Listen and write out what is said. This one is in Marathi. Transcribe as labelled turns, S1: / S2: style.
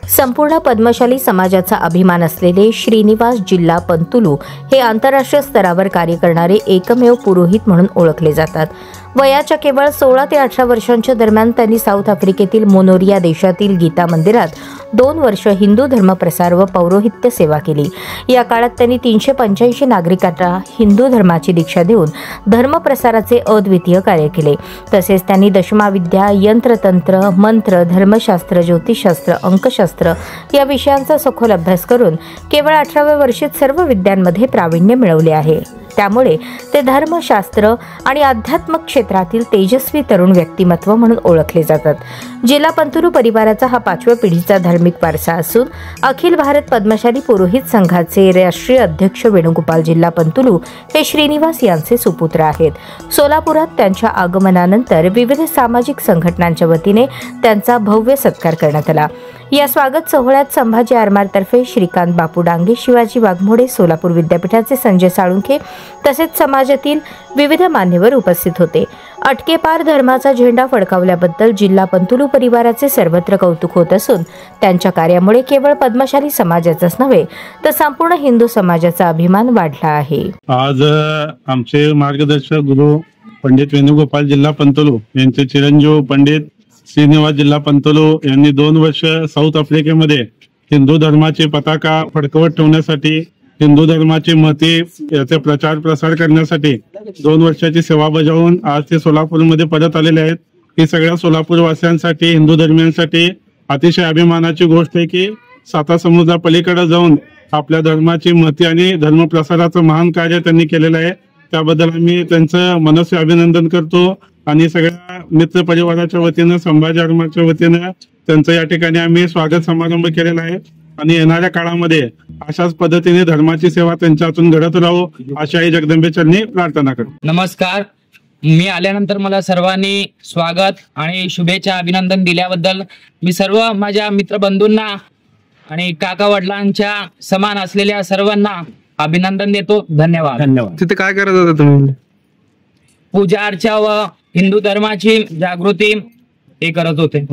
S1: संपूर्ण पद्मशाली समाजाचा अभिमान असलेले श्रीनिवास जिल्हा पंतुलू हे आंतरराष्ट्रीय स्तरावर कार्य करणारे एकमेव पुरोहित म्हणून ओळखले जातात। वयाच्या केवळ 16 ते 18 वर्षांच्या दरम्यान त्यांनी साऊथ आफ्रिकेतील मोनोरिया देशातील गीता मंदिरात 2 वर्ष हिंदू धर्म प्रसार व पौरोहित्य सेवा केली। या काळात त्यांनी 385 नागरिकांना हिंदू धर्माची दीक्षा देऊन धर्मप्रसाराचे अद्वितीय कार्य केले। तसेच त्यांनी दशमाविद्या, यंत्रतंत्र, मंत्र, धर्मशास्त्र, ज्योतिषशास्त्र, अंकशास्त्र या विषयांचा सखोल अभ्यास करून केवळ 18व्या वर्षात सर्व विद्यांमध्ये प्रावीण्य मिळवले आहे। त्यामुळे ते धर्मशास्त्र आणि आध्यात्मिक क्षेत्रातील तेजस्वी तरुण व्यक्तिमत्व म्हणून ओळखले जातात। जिल्हा पंतुलू परिवाराचा हा 5व्या पिढीचा धार्मिक वारसा असून अखिल भारत पद्मशाली पुरोहित संघाचे राष्ट्रीय अध्यक्ष वेणुगोपाल जिल्हा पंतुलू हे श्रीनिवास यांचे सुपुत्र आहेत। सोलापुरात त्यांच्या आगमनानंतर विविध सामाजिक संघटनांच्या वतीने त्यांचा भव्य सत्कार करण्यात आला। या स्वागत सोहळ्यात संभाजी आरमारतर्फे श्रीकांत बापू डांगे, शिवाजी वाघमोडे, सोलापूर विद्यापीठाचे संजय साळुंखे तसेच समाजातील विविध मान्यवर उपस्थित होते। अटकेपार धर्माचा झेंडा फडकावल्याबद्दल जिल्हा पंतुलू परिवाराचे सर्वत्र कौतुक होत असून त्यांच्या कार्यामुळे केवळ पद्मशाली समाजाचाच नव्हे तर संपूर्ण हिंदू समाजाचा अभिमान वाढला आहे।
S2: आज आमचे मार्गदर्शक गुरु पंडित वेणुगोपाल जिल्हा पंतुलू यांचे चिरंजीव पंडित श्रीनिवास जिल्हा पंतुलू यांनी 2 वर्ष साऊथ आफ्रिकेमध्ये हिंदू धर्माची पताका फडकवत ठेवण्यासाठी, हिंदू धर्माची महती याचा प्रचार प्रसार करण्यासाठी 2 वर्षाची सेवा बजावून आज ते सोलापूरमध्ये परत आलेले आहेत। ही सगळ्या सोलापूरवासियांसाठी, हिंदू धर्मियांसाठी अतिशय अभिमानाची गोष्ट आहे की 7 समुद्रा पलीकडे जाऊन आपल्या धर्माची महती आणि धर्म प्रसाराचं महान कार्य त्यांनी केलेलं आहे। त्याबद्दल आम्ही त्यांचं मनस्वी अभिनंदन करतो आणि सगळ्या मित्र परिवाराच्या वतीनं, संभाजी आरमारच्या वतीनं त्यांचं या ठिकाणी आम्ही स्वागत समारंभ केलेला आहे आणि येणाऱ्या काळामध्ये अशाच पद्धतीने धर्माची सेवा त्यांच्या हातून घडत राहो अशी आई जगदंबे चरणी प्रार्थना करतो।
S3: नमस्कार, मी आल्यानंतर मला सर्वांनी स्वागत आणि शुभेच्छा अभिनंदन दिल्याबद्दल मी सर्व माझ्या मित्रबंधूंना आणि काका वडिलांच्या समान असलेल्या सर्वांना अभिनंदन देतो। धन्यवाद।
S4: तिथे काय करत होता तुम्ही?
S3: पूजा अर्चा व हिंदू धर्माची जागृती हे करत होते।